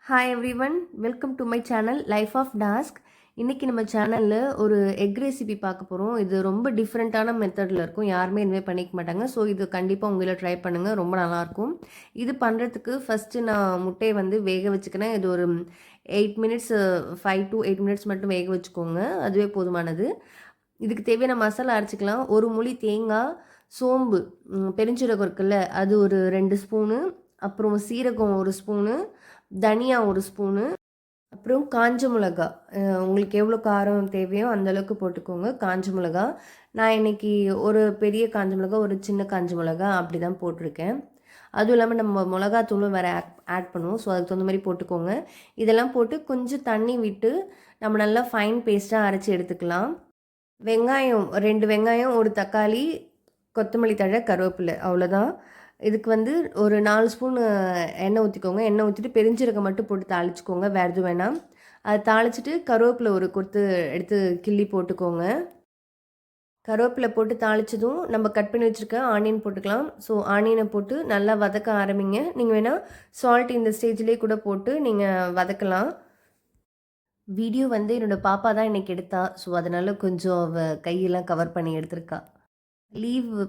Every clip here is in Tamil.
Hi everyone, welcome to my channel life of task. இன்றைக்கி நம்ம சேனலில் ஒரு எக் ரெசிபி பார்க்க போகிறோம். இது ரொம்ப டிஃப்ரெண்ட்டான மெத்தடில் இருக்கும், யாருமே இனிமேல் பண்ணிக்க மாட்டாங்க. ஸோ இது கண்டிப்பாக உங்களை ட்ரை பண்ணுங்கள், ரொம்ப நல்லாயிருக்கும். இது பண்ணுறதுக்கு ஃபஸ்ட்டு நான் முட்டையை வேக வச்சுக்கிறேன். இது ஒரு 8 மினிட்ஸ் 5 to 8 மினிட்ஸ் மட்டும் வேக வச்சுக்கோங்க, அதுவே போதுமானது. இதுக்கு தேவையான மசாலா அரைச்சிக்கலாம். ஒரு முழி தேங்காய், சோம்பு, பெருஞ்சீரகம் இருக்குல்ல அது ஒரு 2 ஸ்பூனு, அப்புறம் சீரகம் 1 ஸ்பூனு, தனியா 1 ஸ்பூனு, அப்புறம் காஞ்ச மிளகா. உங்களுக்கு எவ்வளோ காரம் தேவையோ அந்தளவுக்கு போட்டுக்கோங்க காஞ்ச மிளகா. நான் இன்றைக்கி ஒரு பெரிய காஞ்ச மிளகா, ஒரு சின்ன காஞ்ச மிளகா அப்படி தான் போட்டிருக்கேன். அதுவும் இல்லாமல் நம்ம மிளகாத்தூளும் வேறு ஆட் பண்ணுவோம். ஸோ அதுக்கு தகுந்த மாதிரி போட்டுக்கோங்க. இதெல்லாம் போட்டு கொஞ்சம் தண்ணி விட்டு நம்ம நல்லா ஃபைன் பேஸ்ட்டாக அரைச்சி எடுத்துக்கலாம். வெங்காயம் 2 வெங்காயம், ஒரு தக்காளி, கொத்தமல்லி தழை, கருவேப்பிலை, அவ்வளோதான். இதுக்கு ஒரு 4 ஸ்பூன் எண்ணெய் ஊற்றிக்கோங்க. எண்ணெய் ஊற்றிட்டு பெருஞ்சீரகம் மட்டும் போட்டு தாளிச்சிக்கோங்க, வேறு எதுவும் வேணாம். அதை தாளிச்சிட்டு கருவேப்பிலை ஒரு கொத்து எடுத்து கிள்ளி போட்டுக்கோங்க. கருவேப்பிலை போட்டு தாளித்ததும் நம்ம கட் பண்ணி வச்சுருக்க ஆனியன் போட்டுக்கலாம். ஸோ ஆனியனை போட்டு நல்லா வதக்க ஆரம்பிங்க. நீங்கள் வேணால் சால்ட் இந்த ஸ்டேஜ்லேயே கூட போட்டு நீங்கள் வதக்கலாம். வீடியோ என்னோடய பாப்பா தான் இன்றைக்கி எடுத்தா. ஸோ அதனால் கொஞ்சம் அவள் கையெல்லாம் கவர் பண்ணி எடுத்திருக்கா.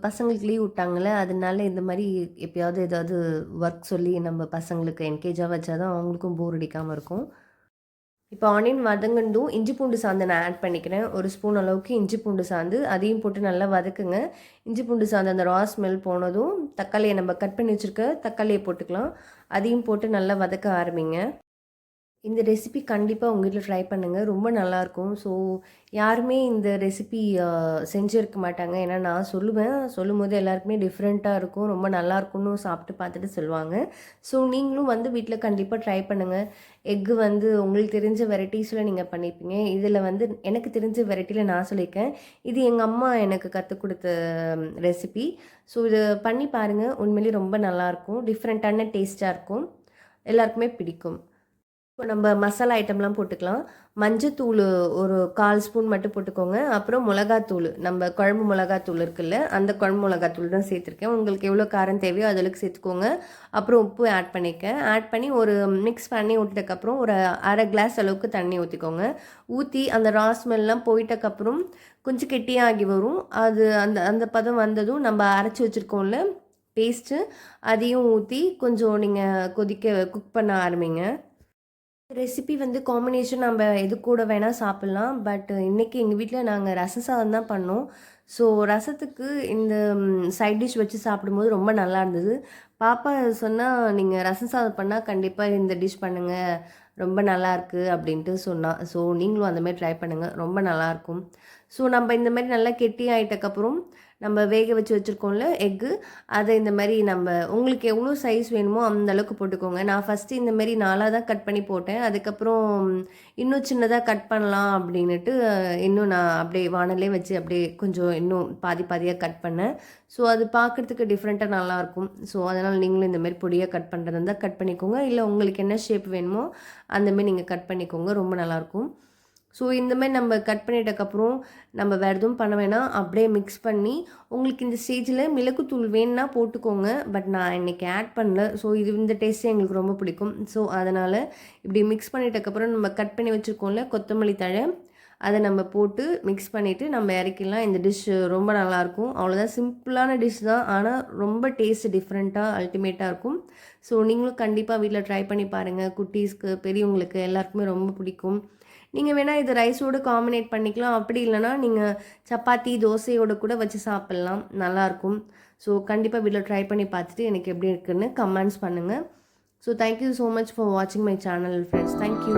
பசங்களுக்கு லீவ் விட்டாங்கள்ல, அதனால இந்த மாதிரி எப்பயாவது ஏதாவது ஒர்க் சொல்லி நம்ம பசங்களுக்கு என்கேஜாக வச்சா தான் அவங்களுக்கும் போர் அடிக்காமல் இருக்கும். இப்போ ஆனியன் வதங்கண்டும் இஞ்சி பூண்டு சாந்து நான் ஆட் பண்ணிக்கிறேன். 1 ஸ்பூன் அளவுக்கு இஞ்சி பூண்டு சாந்து, அதையும் போட்டு நல்லா வதக்குங்க. இஞ்சி பூண்டு சாந்து அந்த ரா ஸ்மெல் போனதும் தக்காளியை நம்ம கட் பண்ணி வச்சுருக்க தக்காளியை போட்டுக்கலாம். அதையும் போட்டு நல்லா வதக்க ஆரம்பிங்க. இந்த ரெசிபி கண்டிப்பாக உங்கள் வீட்டில் ட்ரை பண்ணுங்கள், ரொம்ப நல்லாயிருக்கும். ஸோ யாருமே இந்த ரெசிபி செஞ்சுருக்க மாட்டாங்க. ஏன்னா நான் சொல்லும்போது எல்லாருக்குமே டிஃப்ரெண்ட்டாக இருக்கும், ரொம்ப நல்லாயிருக்கும்னு சாப்பிட்டு பார்த்துட்டு சொல்லுவாங்க. ஸோ நீங்களும் வீட்டில் கண்டிப்பாக ட்ரை பண்ணுங்கள். எக்கு உங்களுக்கு தெரிஞ்ச வெரைட்டிஸில் நீங்கள் பண்ணியிருப்பீங்க. இதில் எனக்கு தெரிஞ்ச வெரைட்டியில் நான் சொல்லியிருக்கேன். இது எங்கள் அம்மா எனக்கு கற்றுக் கொடுத்த ரெசிபி. ஸோ இதை பண்ணி பாருங்கள், உண்மையிலேயே ரொம்ப நல்லாயிருக்கும், டிஃப்ரெண்ட்டான டேஸ்ட்டாக இருக்கும், எல்லாருக்குமே பிடிக்கும். இப்போ நம்ம மசாலா ஐட்டம்லாம் போட்டுக்கலாம். மஞ்சத்தூள் ஒரு 1/4 ஸ்பூன் மட்டும் போட்டுக்கோங்க. அப்புறம் மிளகாத்தூள், நம்ம குழம்பு மிளகாத்தூள் இருக்குல்ல, அந்த குழம்பு மிளகாத்தூள் தான் சேர்த்துருக்கேன். உங்களுக்கு எவ்வளோ காரம் தேவையோ அதளவுக்கு சேர்த்துக்கோங்க. அப்புறம் உப்பு ஆட் பண்ணிக்கேன். ஆட் பண்ணி ஒரு மிக்ஸ் பண்ணி விட்டதுக்கப்புறம் ஒரு 1/2 கிளாஸ் அளவுக்கு தண்ணி ஊற்றிக்கோங்க. ஊற்றி அந்த ரா ஸ்மெல்லாம் போயிட்டக்கப்புறம் கொஞ்சம் கெட்டியாகி வரும். அது அந்த அந்த பதம் வந்ததும் நம்ம அரைச்சி வச்சுருக்கோம்ல பேஸ்ட்டு, அதையும் ஊற்றி கொஞ்சம் நீங்கள் குக் பண்ண ஆரம்பிங்க. ரெசிபி காம்பினேஷன் நம்ம எது கூட வேணால் சாப்பிட்லாம். பட் இன்றைக்கி எங்கள் வீட்டில் நாங்கள் ரச சாதம் தான் பண்ணோம். ஸோ ரசத்துக்கு இந்த சைட் டிஷ் வச்சு சாப்பிடும்போது ரொம்ப நல்லா இருந்தது. பாப்பா சொன்னால், நீங்கள் ரசம் சாதம் பண்ணால் கண்டிப்பாக இந்த டிஷ் பண்ணுங்கள், ரொம்ப நல்லாயிருக்கு அப்படின்ட்டு சொன்னான். ஸோ நீங்களும் அந்தமாதிரி ட்ரை பண்ணுங்கள், ரொம்ப நல்லாயிருக்கும். ஸோ நம்ம இந்த மாதிரி நல்லா கெட்டி ஆகிட்டக்கப்புறம் நம்ம வேக வச்சு வச்சுருக்கோம்ல எக்கு, அதை இந்த மாதிரி நம்ம உங்களுக்கு எவ்வளோ சைஸ் வேணுமோ அந்த அளவுக்கு போட்டுக்கோங்க. நான் ஃபஸ்ட்டு இந்த மாதிரி 4ஆக தான் கட் பண்ணி போட்டேன். அதுக்கப்புறம் இன்னும் சின்னதாக கட் பண்ணலாம் அப்படின்னுட்டு இன்னும் நான் அப்படியே வானல்லே வச்சு அப்படியே கொஞ்சம் இன்னும் பாதி பாதியாக கட் பண்ணேன். ஸோ அது பார்க்குறதுக்கு டிஃப்ரெண்ட்டாக நல்லாயிருக்கும். ஸோ அதனால் நீங்களும் இந்த மாதிரி பொடியாக கட் பண்ணுறதா இருந்தால் கட் பண்ணிக்கோங்க. இல்லை உங்களுக்கு என்ன ஷேப் வேணுமோ அந்தமாரி நீங்கள் கட் பண்ணிக்கோங்க, ரொம்ப நல்லாயிருக்கும். ஸோ இந்தமாதிரி நம்ம கட் பண்ணிட்டக்கப்புறம் நம்ம வேறு எதுவும் பண்ண வேணாம், அப்படியே மிக்ஸ் பண்ணி உங்களுக்கு இந்த ஸ்டேஜில் மிளகுத்தூள் வேணுன்னா போட்டுக்கோங்க. பட் நான் இன்றைக்கி ஆட் பண்ணல. ஸோ இந்த டேஸ்ட்டே எங்களுக்கு ரொம்ப பிடிக்கும். ஸோ அதனால் இப்படி மிக்ஸ் பண்ணிட்டக்கப்புறம் நம்ம கட் பண்ணி வச்சுருக்கோம்ல கொத்தமல்லி தழை, அதை நம்ம போட்டு மிக்ஸ் பண்ணிவிட்டு நம்ம இறக்கிடலாம். இந்த டிஷ் ரொம்ப நல்லாயிருக்கும். அவ்வளோதான், சிம்பிளான டிஷ் தான், ஆனால் ரொம்ப டேஸ்ட் டிஃப்ரெண்ட்டாக அல்டிமேட்டாக இருக்கும். ஸோ நீங்களும் கண்டிப்பாக வீட்டில் ட்ரை பண்ணி பாருங்கள். குட்டீஸ்க்கு, பெரியவங்களுக்கு எல்லாருக்குமே ரொம்ப பிடிக்கும். நீங்கள் வேணால் இது ரைஸோடு காம்பினேட் பண்ணிக்கலாம். அப்படி இல்லைனா நீங்கள் சப்பாத்தி, தோசையோடு கூட வச்சு சாப்பிட்லாம், நல்லாயிருக்கும். ஸோ கண்டிப்பாக வீட்டில் ட்ரை பண்ணி பார்த்துட்டு எனக்கு எப்படி இருக்குன்னு கமெண்ட்ஸ் பண்ணுங்கள். So thank you so much for வாட்சிங் மை சேனல் ஃப்ரெண்ட்ஸ். தேங்க்யூ.